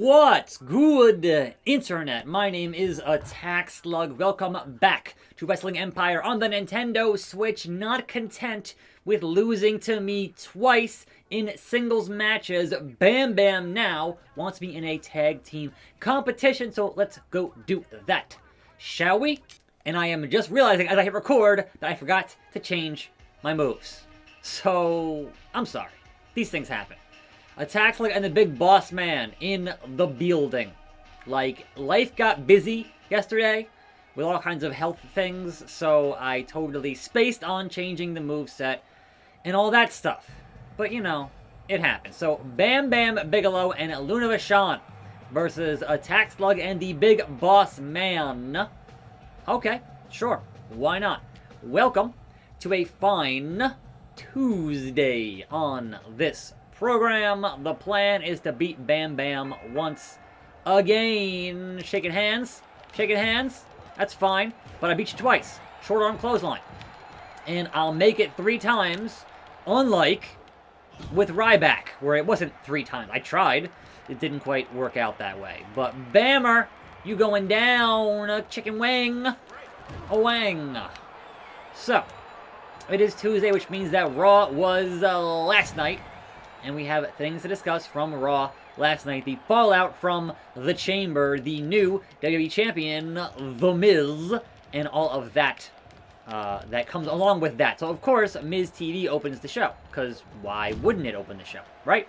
What's good, Internet? My name is attackslug. Welcome back to Wrestling Empire on the Nintendo Switch. Not content with losing to me twice in singles matches, Bam Bam now wants me in a tag team competition, so let's go do that, shall we? And I am just realizing as I hit record that I forgot to change my moves. So, I'm sorry. These things happen. Attackslug and the big boss man in the building. Like, life got busy yesterday with all kinds of health things, so I totally spaced on changing the moveset and all that stuff. But, you know, it happens. So, Bam Bam Bigelow and Luna Vachon versus Attackslug and the big boss man. Okay, sure. Why not? Welcome to a fine Tuesday on this program. The plan is to beat Bam Bam once again. Shaking hands? Shaking hands? That's fine. But I beat you twice. Short arm clothesline. And I'll make it 3 times. Unlike with Ryback, where it wasn't 3 times. I tried. It didn't quite work out that way. But Bammer, you going down. A chicken wing. A wang. So, it is Tuesday, which means that Raw was last night. And we have things to discuss from Raw last night. The fallout from The Chamber, the new WWE Champion, The Miz, and all of that that comes along with that. So, of course, Miz TV opens the show, because why wouldn't it open the show, right?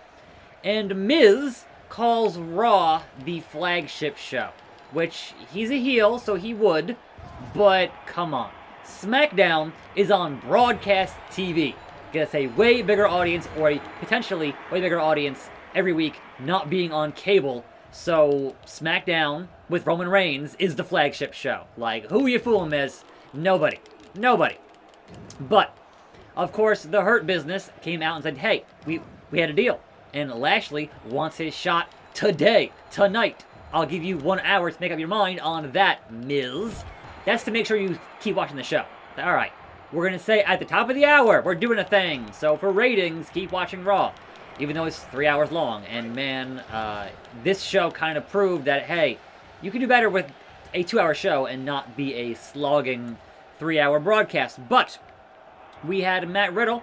And Miz calls Raw the flagship show, which he's a heel, so he would, but come on. SmackDown is on broadcast TV. Get us a way bigger audience, or a potentially way bigger audience every week, not being on cable. So SmackDown with Roman Reigns is the flagship show. Like, who are you fooling, Miz? Nobody. Nobody. But, of course, the Hurt Business came out and said, hey, we had a deal. And Lashley wants his shot today, tonight. I'll give you 1 hour to make up your mind on that, Miz. That's to make sure you keep watching the show. All right. We're going to say at the top of the hour, we're doing a thing. So for ratings, keep watching Raw. Even though it's 3 hours long. And man, this show kind of proved that, hey, you can do better with a 2-hour show and not be a slogging 3-hour broadcast. But we had Riddle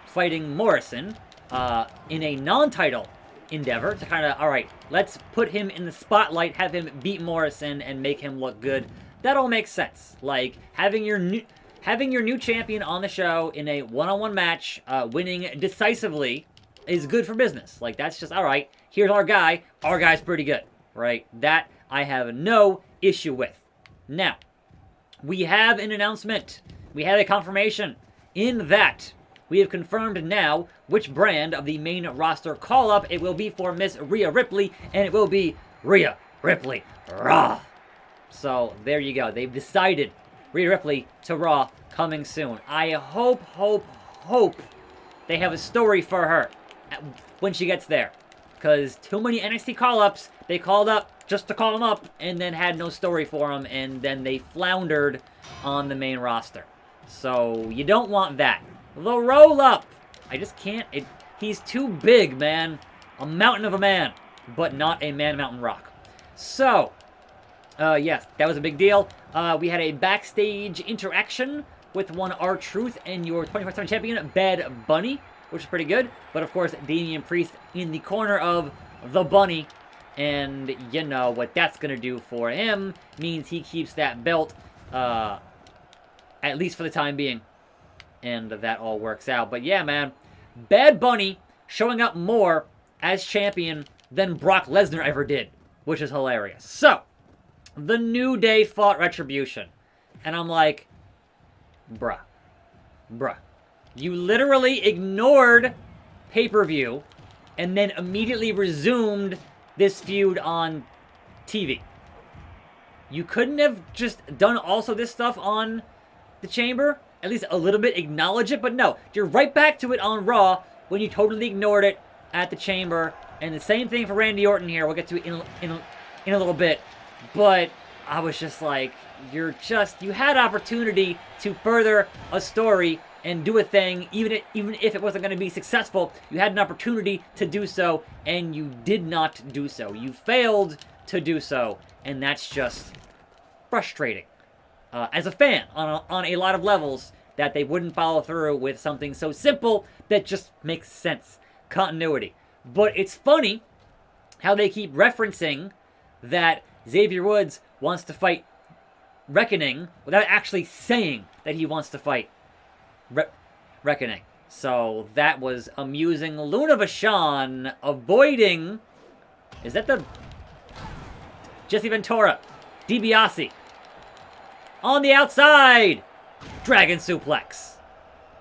fighting Morrison in a non-title endeavor to kind of, all right, let's put him in the spotlight, have him beat Morrison and make him look good. That all makes sense. Like, having your new champion on the show in a one-on-one match, winning decisively, is good for business. Like, that's just, all right, here's our guy. Our guy's pretty good, right? That I have no issue with. Now, we have an announcement. We have a confirmation in that we have confirmed now which brand of the main roster call-up it will be for Miss Rhea Ripley, and it will be Rhea Ripley Raw. So, there you go. They've decided Rhea Ripley to Raw coming soon. I hope they have a story for her when she gets there. Because too many NXT call-ups, they called up just to call them up and then had no story for them, and then they floundered on the main roster. So, you don't want that. The roll-up! I just can't. He's too big, man. A mountain of a man, but not a man-mountain rock. So, yes, that was a big deal. We had a backstage interaction with one R-Truth and your 24/7 champion, Bad Bunny, which is pretty good. But, of course, Damian Priest in the corner of the Bunny. And, you know, what that's going to do for him means he keeps that belt, at least for the time being. And that all works out. But, yeah, man, Bad Bunny showing up more as champion than Brock Lesnar ever did, which is hilarious. So, The New Day fought Retribution. And I'm like, bruh. You literally ignored pay-per-view and then immediately resumed this feud on TV. You couldn't have just done also this stuff on The Chamber? At least a little bit, acknowledge it, but no. You're right back to it on Raw when you totally ignored it at The Chamber. And the same thing for Randy Orton here. We'll get to it in a little bit. But I was just like, you had opportunity to further a story and do a thing, even if it wasn't going to be successful. You had an opportunity to do so, and you did not do so. You failed to do so, and that's just frustrating. As a fan, on a lot of levels, that they wouldn't follow through with something so simple that just makes sense. Continuity. But it's funny how they keep referencing that Xavier Woods wants to fight Reckoning without actually saying that he wants to fight Reckoning. So that was amusing. Luna Vachon avoiding... Is that the... Jesse Ventura. DiBiase. On the outside! Dragon suplex.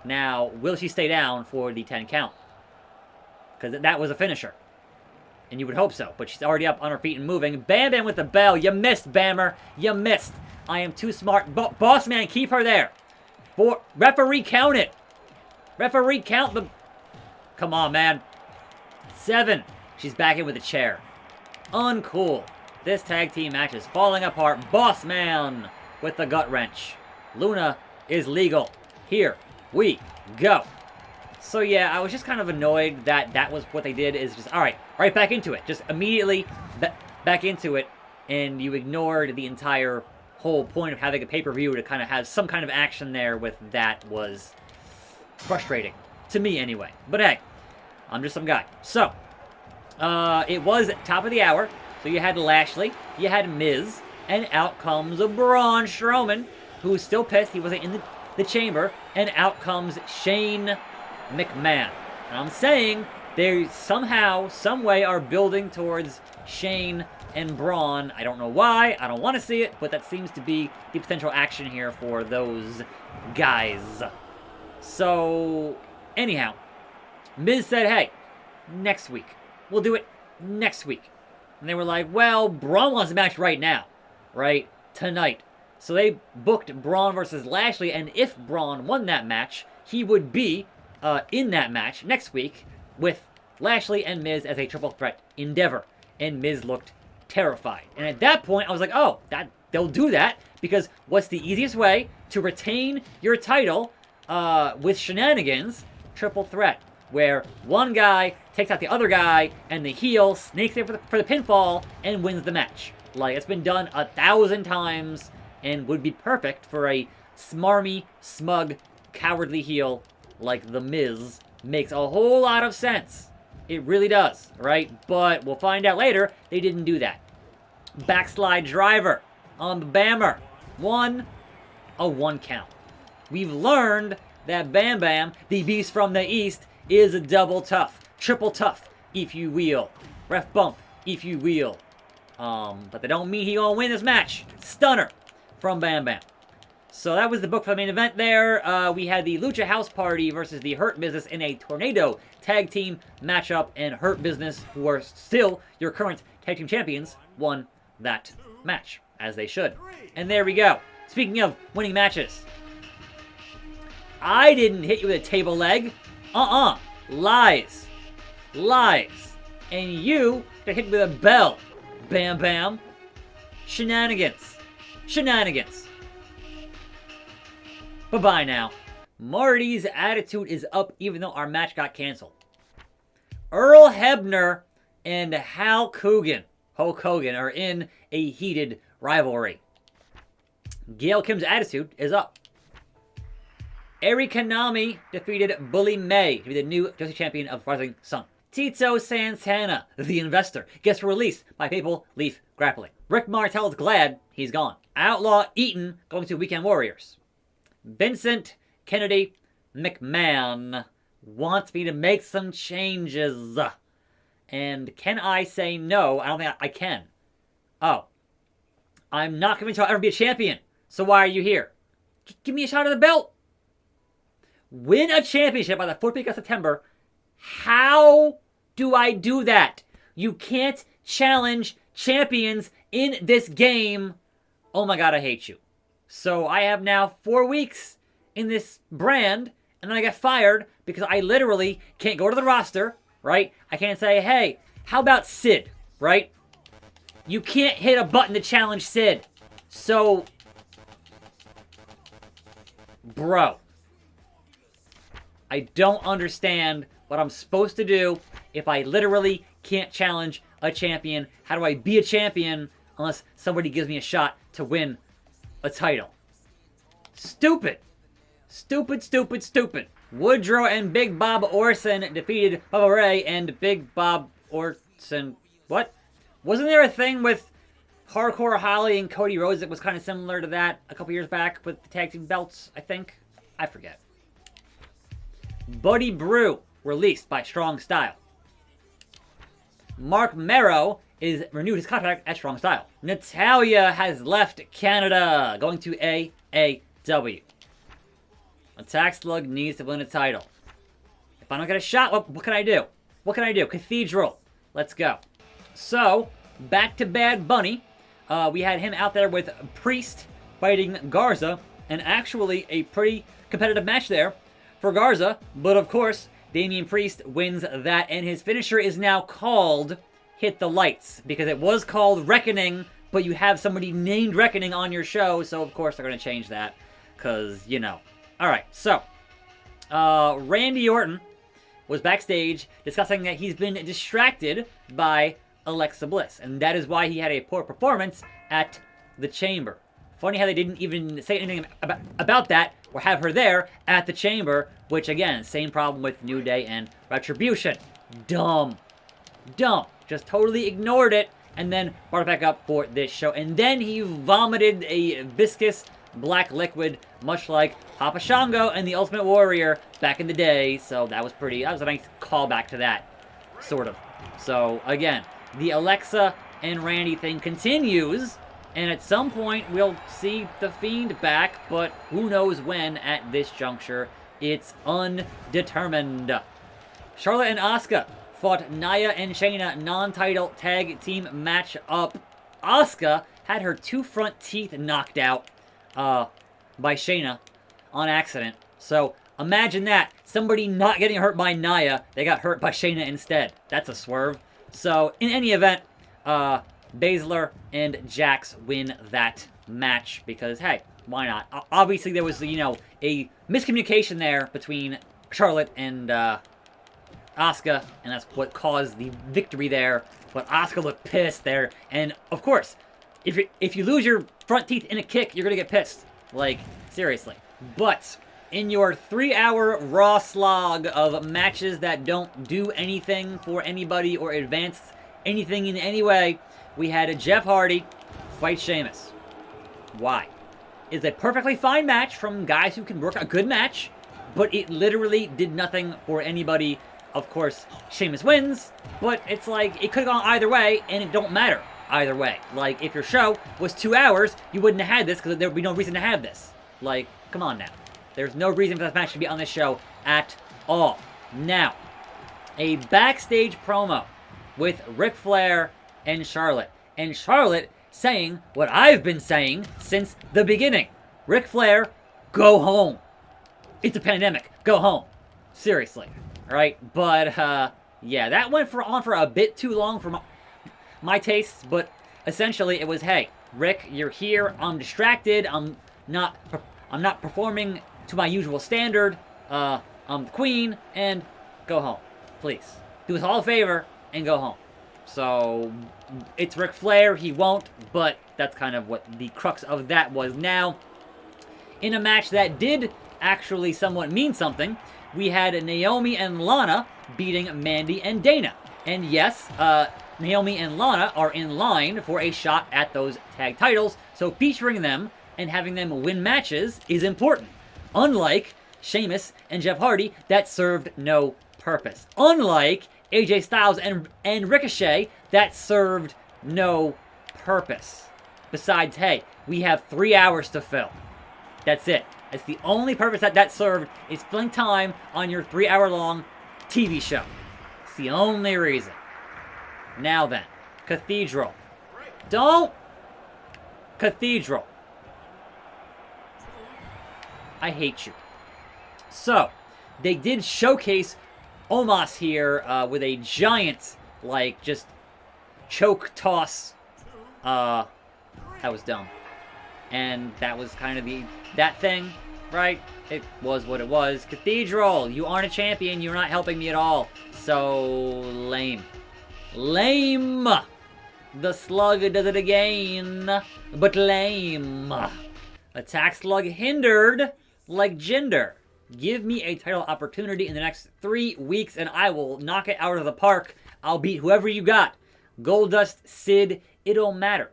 Now, will she stay down for the 10 count? Because that was a finisher. And you would hope so. But she's already up on her feet and moving. Bam Bam with the bell. You missed, Bammer. You missed. I am too smart. Boss man, keep her there. Referee, count it. Referee, count the... Come on, man. 7. She's back in with a chair. Uncool. This tag team match is falling apart. Boss man with the gut wrench. Luna is legal. Here we go. So yeah, I was just kind of annoyed that that was what they did, is just, alright, right back into it. Just immediately back into it, and you ignored the entire whole point of having a pay-per-view to kind of have some kind of action there with that. Was frustrating. To me, anyway. But hey, I'm just some guy. So, it was top of the hour, so you had Lashley, you had Miz, and out comes Braun Strowman, who's still pissed he wasn't in the chamber, and out comes Shane McMahon. And I'm saying they somehow, some way are building towards Shane and Braun. I don't know why, I don't want to see it, but that seems to be the potential action here for those guys. So, anyhow, Miz said, hey, next week. We'll do it next week. And they were like, well, Braun wants a match right now. Right? Tonight. So they booked Braun versus Lashley, and if Braun won that match, he would be in that match next week with Lashley and Miz as a triple threat endeavor. And Miz looked terrified. And at that point, I was like, oh, they'll do that, because what's the easiest way to retain your title with shenanigans? Triple threat, where one guy takes out the other guy, and the heel snakes in for the pinfall and wins the match. Like, it's been done 1,000 times, and would be perfect for a smarmy, smug, cowardly heel like The Miz. Makes a whole lot of sense. It really does, right? But we'll find out later, they didn't do that. Backslide driver on the Bammer. A 1 count. We've learned that Bam Bam, the beast from the east, is a double tough. Triple tough, if you will. Ref bump, if you will. But that don't mean he gonna win this match. Stunner from Bam Bam. So that was the book for the main event there. We had the Lucha House Party versus the Hurt Business in a Tornado tag team matchup. And Hurt Business, who are still your current tag team champions, won that match, as they should. And there we go. Speaking of winning matches, I didn't hit you with a table leg. Lies. Lies. And you got hit with a bell. Bam Bam. Shenanigans. Shenanigans. Bye-bye now. Marty's attitude is up even though our match got canceled. Earl Hebner and Hulk Hogan are in a heated rivalry. Gail Kim's attitude is up. Eri Kanami defeated Bully May to be the new Joshi champion of Rising Sun. Tito Santana, the investor, gets released by Maple Leaf Grappling. Rick Martel's glad he's gone. Outlaw Eaton going to Weekend Warriors. Vincent Kennedy McMahon wants me to make some changes. And can I say no? I don't think I can. Oh. I'm not convinced I'll ever be a champion. So why are you here? Give me a shot at the belt. Win a championship by the 4th week of September. How do I do that? You can't challenge champions in this game. Oh my god, I hate you. So I have now 4 weeks in this brand, and then I get fired because I literally can't go to the roster, right? I can't say, hey, how about Sid, right? You can't hit a button to challenge Sid. So, bro, I don't understand what I'm supposed to do if I literally can't challenge a champion. How do I be a champion unless somebody gives me a shot to win a title? Stupid. Stupid, stupid, stupid. Woodrow and Big Bob Orson defeated Bubba Ray and Big Bob Orson. What? Wasn't there a thing with Hardcore Holly and Cody Rhodes that was kind of similar to that a couple years back with the tag team belts, I think? I forget. Buddy Brew, released by Strong Style. Mark Merrow is renewed his contract at Strong Style. Natalya has left Canada, going to AAW. Attackslug needs to win a title. If I don't get a shot, what can I do? What can I do? Cathedral. Let's go. So, back to Bad Bunny. We had him out there with Priest fighting Garza, and actually a pretty competitive match there for Garza. But of course, Damian Priest wins that, and his finisher is now called Hit the Lights, because it was called Reckoning, but you have somebody named Reckoning on your show, so of course they're going to change that, because, you know. Alright, so, Randy Orton was backstage discussing that he's been distracted by Alexa Bliss, and that is why he had a poor performance at the Chamber. Funny how they didn't even say anything about that, or have her there at the Chamber, which again, same problem with New Day and Retribution. Dumb. Dumb. Just totally ignored it, and then brought it back up for this show. And then he vomited a viscous black liquid, much like Papa Shango and the Ultimate Warrior back in the day. So that was a nice callback to that, sort of. So again, the Alexa and Randy thing continues, and at some point we'll see The Fiend back, but who knows when at this juncture. It's undetermined. Charlotte and Asuka fought Nia and Shayna non-title tag team match up. Asuka had her 2 front teeth knocked out by Shayna on accident. So imagine that. Somebody not getting hurt by Nia, they got hurt by Shayna instead. That's a swerve. So in any event, Baszler and Jax win that match because, hey, why not? Obviously there was, you know, a miscommunication there between Charlotte and Asuka, and that's what caused the victory there. But Asuka looked pissed there, and of course, if you lose your front teeth in a kick, you're gonna get pissed. Like, seriously. But in your 3-hour Raw slog of matches that don't do anything for anybody or advance anything in any way, we had a Jeff Hardy fight Sheamus. Why? It's a perfectly fine match from guys who can work a good match, but it literally did nothing for anybody. Of course, Sheamus wins, but it's like, it could have gone either way, and it don't matter either way. Like, if your show was 2 hours, you wouldn't have had this, because there would be no reason to have this. Like, come on now. There's no reason for this match to be on this show at all. Now, a backstage promo with Ric Flair and Charlotte. And Charlotte saying what I've been saying since the beginning. Ric Flair, go home. It's a pandemic. Go home. Seriously. Alright? But, yeah, that went on for a bit too long for my tastes. But essentially it was, hey, Rick, you're here. I'm distracted. I'm not performing to my usual standard. I'm the queen. And go home. Please. Do us all a favor and go home. So, it's Ric Flair, he won't, but that's kind of what the crux of that was. Now, in a match that did actually somewhat mean something, we had Naomi and Lana beating Mandy and Dana. And yes, Naomi and Lana are in line for a shot at those tag titles, so featuring them and having them win matches is important. Unlike Sheamus and Jeff Hardy, that served no purpose. Unlike AJ Styles and Ricochet, that served no purpose. Besides, hey, we have 3 hours to fill. That's it. That's the only purpose that served, is filling time on your 3-hour-long TV show. It's the only reason. Now then, Cathedral. Don't! Cathedral. I hate you. So, they did showcase Omos here with a giant, like, just choke toss. That was dumb. And that was kind of that thing. right? It was what it was. Cathedral, you aren't a champion. You're not helping me at all. So, lame. Lame! The Slug does it again, but lame. Attack Slug hindered like gender. Give me a title opportunity in the next 3 weeks and I will knock it out of the park. I'll beat whoever you got. Goldust, Sid, it don't matter.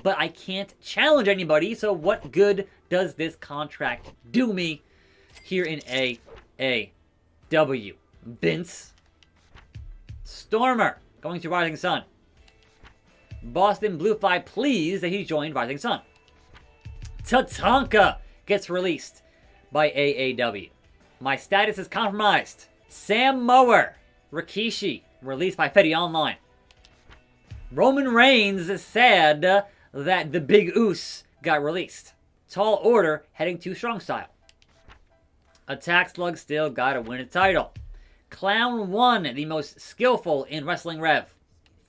But I can't challenge anybody, so what good does this contract do me here in AAW? Vince. Stormer, going to Rising Sun. Boston Bluefly pleased that he joined Rising Sun. Tatanka gets released by AAW. My status is compromised. Sam Mower, Rikishi, released by Fetty Online. Roman Reigns is sad that the Big Oos got released. Tall Order heading to Strong Style. Attack Slug still gotta win a title. Clown 1, the most skillful in Wrestling Rev.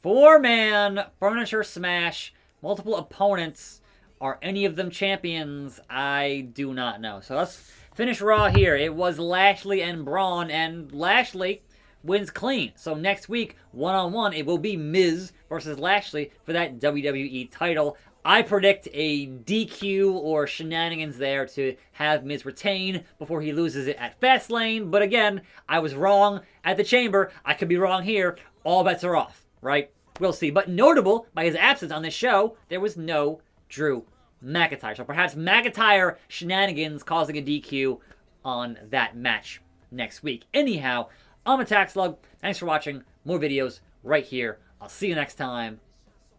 4-man furniture smash, multiple opponents. Are any of them champions? I do not know. So let's finish Raw here. It was Lashley and Braun, and Lashley wins clean. So next week, one-on-one, it will be Miz versus Lashley for that WWE title. I predict a DQ or shenanigans there to have Miz retain before he loses it at Fastlane. But again, I was wrong at the Chamber. I could be wrong here. All bets are off, right? We'll see. But notable, by his absence on this show, there was no Drew McIntyre. So perhaps McIntyre shenanigans causing a DQ on that match next week. Anyhow, I'm Attack Slug. Thanks for watching. More videos right here. I'll see you next time.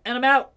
And I'm out.